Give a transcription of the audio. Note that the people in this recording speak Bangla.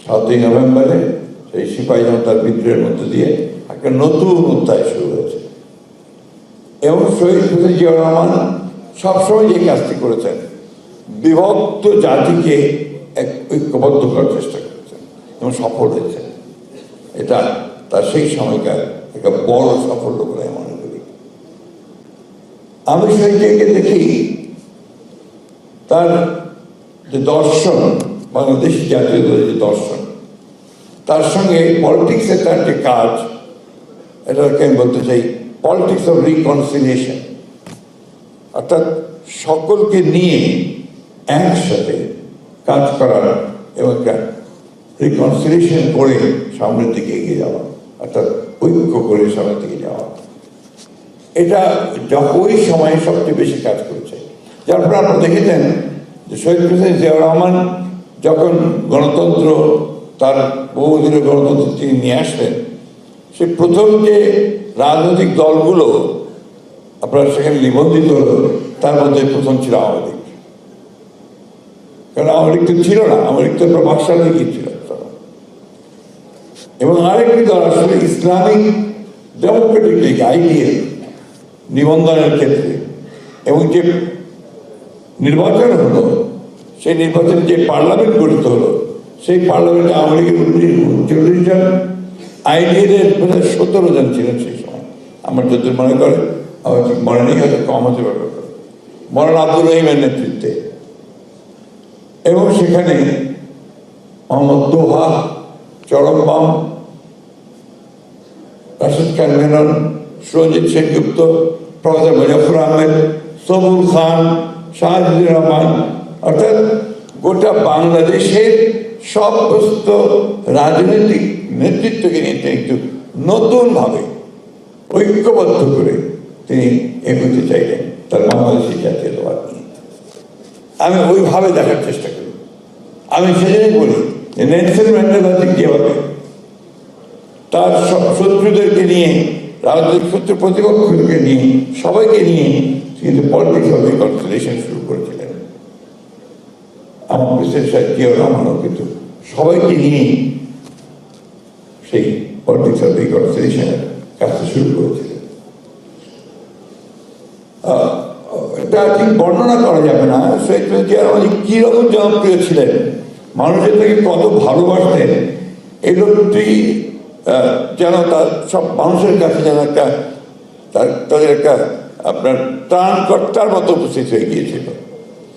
7ই নভেম্বরে সেই সিপাহী জনতার বিদ্রোহের মধ্য দিয়ে একটা নতুন অধ্যায় শুরু হয়েছে। এবং শহীদ প্রেসিডেন্ট জিয়াউর রহমান সবসময় যে কাজটি করেছেন, বিভক্ত জাতিকে এক ঐক্যবদ্ধ করার চেষ্টা করেছেন এবং সফল হয়েছে। এটা তার সেই সময়কার একটা বড় সাফল্য বলে আমি মনে করি। আমি শহীদকে দেখি তার যে দর্শন, বাংলাদেশি জাতীয় দলের যে দর্শন, তার সঙ্গে পলিটিক্সের তার যে কাজ, এটাকে আমি বলতে চাই পলিটিক্স অফ রিকনসিলিয়েশন, অর্থাৎ সকলকে নিয়ে একসাথে কাজ করার এবং একটা রিকনসিলিয়েশন করে সামনের দিকে এগিয়ে যাওয়া, অর্থাৎ ঐক্য করে সামনের দিকে যাওয়া। এটা ওই সময়ে সবচেয়ে বেশি কাজ করেছে। যার ফলে আপনারা দেখেছেন যে শহীদ প্রেসিডেন্ট জিয়াউর রহমান যখন গণতন্ত্র, তার বহুদিনের গণতন্ত্র তিনি নিয়ে আসলেন, সে প্রথম যে রাজনৈতিক দলগুলো আপনার সেখানে নিবন্ধিত হলো, তার মধ্যে প্রথম ছিল আওয়ামী লীগ। কারণ আওয়ামী লীগ তো ছিল না, আওয়ামী লীগ তো প্রভাবশালী লীগই ছিল। এবং আরেকটি দল আসলে ইসলামিক ডেমোক্রেটিক লীগ, আইডিএল, নিবন্ধনের ক্ষেত্রে এবং যে নির্বাচন হলো, সেই নির্বাচনে যে পার্লামেন্ট গঠিত হলো, সেই পার্লামেন্টে আওয়ামী লীগের 39 জন, আইডিএলের 17 জন ছিলেন সেই সময়। আমার যদি মনে করে, আমার ঠিক মনে নেই, হয়তো কম হতে পারবে, মৌলানা আব্দুর রহিমের নেতৃত্বে। এবং সেখানে মোহাম্মদ দোহা, চরমবাম, রাশেদ খান মেনন, সুরজিৎ সেনগুপ্ত, প্রফেসর মুজাফর আহমেদ, সবুর খান, শাহজুর রহমান, অর্থাৎ গোটা বাংলাদেশের সমস্ত রাজনৈতিক নেতৃত্বকে নিয়ে একটু নতুনভাবে ঐক্যবদ্ধ করে তিনি এগোতে চাইলেন তার বাংলাদেশি জাতীয়তাবাদ নিয়ে। আমি ওইভাবে দেখার চেষ্টা করি। আমি সেজন্যই বলি যে নেলসন ম্যান্ডেলা ঠিক যেভাবে তার শত্রুদেরকে নিয়ে, রাজনৈতিক শত্রু প্রতিপক্ষকে নিয়ে, সবাইকে নিয়ে কিন্তু পলিটিক্স অফ রিকনসিলিয়েশন শুরু করেছিলেন, আমার প্রেসিডেন্ট সাহেব জিয়াউর রহমানও কিন্তু সবাইকে নিয়ে সেই পলিটিক্স অফ রিকনসিলিয়েশনের কাজটা শুরু করেছিলেন। এটা ঠিক বর্ণনা করা যাবে না শহীদ প্রেসিডেন্ট জিয়াউর রহমান কীরকম জনপ্রিয় ছিলেন, মানুষের থেকে কত ভালোবাসতেন, এগুলোটি যেন তার সব মানুষের কাছে যেন একটা তাদের একটা আপনার ত্রাণকর্তার মতো উপস্থিত হয়ে গিয়েছিল।